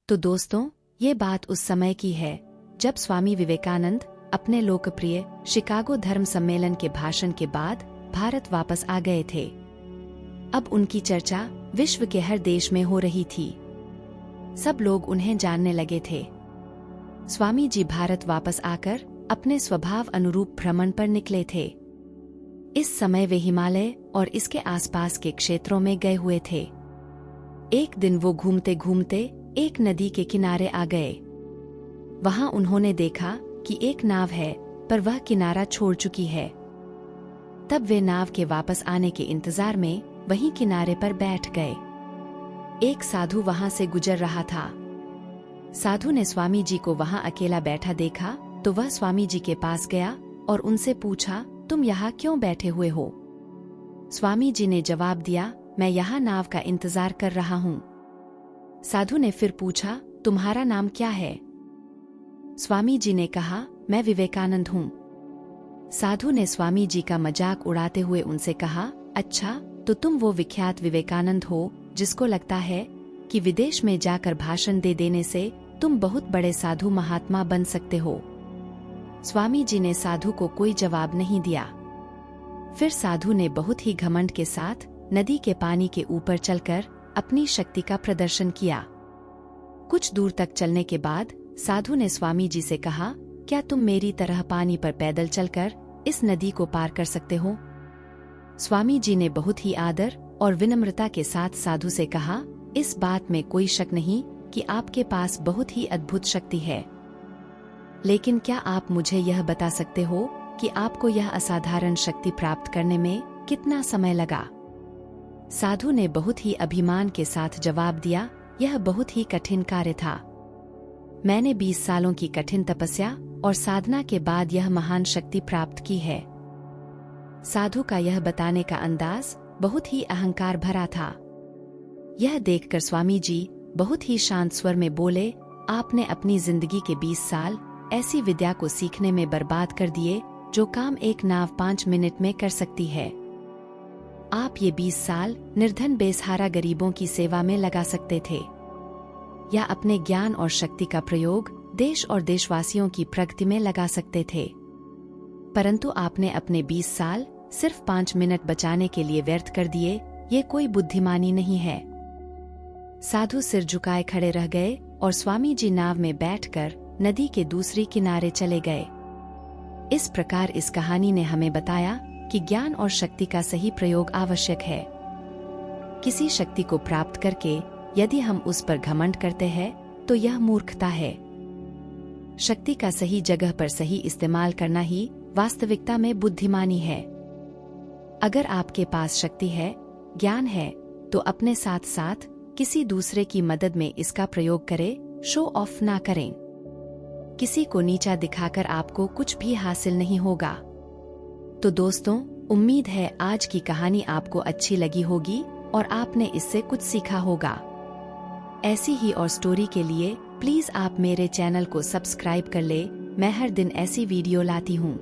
तो दोस्तों, ये बात उस समय की है जब स्वामी विवेकानंद अपने लोकप्रिय शिकागो धर्म सम्मेलन के भाषण के बाद भारत वापस आ गए थे। अब उनकी चर्चा विश्व के हर देश में हो रही थी। सब लोग उन्हें जानने लगे थे। स्वामी जी भारत वापस आकर अपने स्वभाव अनुरूप भ्रमण पर निकले थे। इस समय वे हिमालय और इसके आसपास के क्षेत्रों में गए हुए थे। एक दिन वो घूमते घूमते एक नदी के किनारे आ गए। वहां उन्होंने देखा कि एक नाव है, पर वह किनारा छोड़ चुकी है। तब वे नाव के वापस आने के इंतजार में वहीं किनारे पर बैठ गए। एक साधु वहां से गुजर रहा था। साधु ने स्वामी जी को वहां अकेला बैठा देखा तो वह स्वामी जी के पास गया और उनसे पूछा, तुम यहाँ क्यों बैठे हुए हो? स्वामी जी ने जवाब दिया, मैं यहाँ नाव का इंतजार कर रहा हूँ। साधु ने फिर पूछा, तुम्हारा नाम क्या है? स्वामी जी ने कहा, मैं विवेकानंद हूँ। साधु ने स्वामी जी का मजाक उड़ाते हुए उनसे कहा, अच्छा, तो तुम वो विख्यात विवेकानंद हो जिसको लगता है कि विदेश में जाकर भाषण दे देने से तुम बहुत बड़े साधु महात्मा बन सकते हो। स्वामी जी ने साधु को कोई जवाब नहीं दिया। फिर साधु ने बहुत ही घमंड के साथ नदी के पानी के ऊपर चलकर अपनी शक्ति का प्रदर्शन किया। कुछ दूर तक चलने के बाद साधु ने स्वामी जी से कहा, क्या तुम मेरी तरह पानी पर पैदल चलकर इस नदी को पार कर सकते हो? स्वामी जी ने बहुत ही आदर और विनम्रता के साथ साधु से कहा, इस बात में कोई शक नहीं कि आपके पास बहुत ही अद्भुत शक्ति है, लेकिन क्या आप मुझे यह बता सकते हो कि आपको यह असाधारण शक्ति प्राप्त करने में कितना समय लगा? साधु ने बहुत ही अभिमान के साथ जवाब दिया, यह बहुत ही कठिन कार्य था। मैंने 20 सालों की कठिन तपस्या और साधना के बाद यह महान शक्ति प्राप्त की है। साधु का यह बताने का अंदाज बहुत ही अहंकार भरा था। यह देखकर स्वामी जी बहुत ही शांत स्वर में बोले, आपने अपनी जिंदगी के 20 साल ऐसी विद्या को सीखने में बर्बाद कर दिए जो काम एक नाव 5 मिनट में कर सकती है। आप ये 20 साल निर्धन बेसहारा गरीबों की सेवा में लगा सकते थे, या अपने ज्ञान और शक्ति का प्रयोग देश और देशवासियों की प्रगति में लगा सकते थे, परंतु आपने अपने 20 साल सिर्फ 5 मिनट बचाने के लिए व्यर्थ कर दिए। ये कोई बुद्धिमानी नहीं है। साधु सिर झुकाए खड़े रह गए और स्वामी जी नाव में बैठकर नदी के दूसरी किनारे चले गए। इस प्रकार इस कहानी ने हमें बताया कि ज्ञान और शक्ति का सही प्रयोग आवश्यक है। किसी शक्ति को प्राप्त करके यदि हम उस पर घमंड करते हैं तो यह मूर्खता है। शक्ति का सही जगह पर सही इस्तेमाल करना ही वास्तविकता में बुद्धिमानी है। अगर आपके पास शक्ति है, ज्ञान है, तो अपने साथ साथ किसी दूसरे की मदद में इसका प्रयोग करें, शो ऑफ ना करें। किसी को नीचा दिखाकर आपको कुछ भी हासिल नहीं होगा। तो दोस्तों, उम्मीद है आज की कहानी आपको अच्छी लगी होगी और आपने इससे कुछ सीखा होगा। ऐसी ही और स्टोरी के लिए प्लीज आप मेरे चैनल को सब्सक्राइब कर ले। मैं हर दिन ऐसी वीडियो लाती हूँ।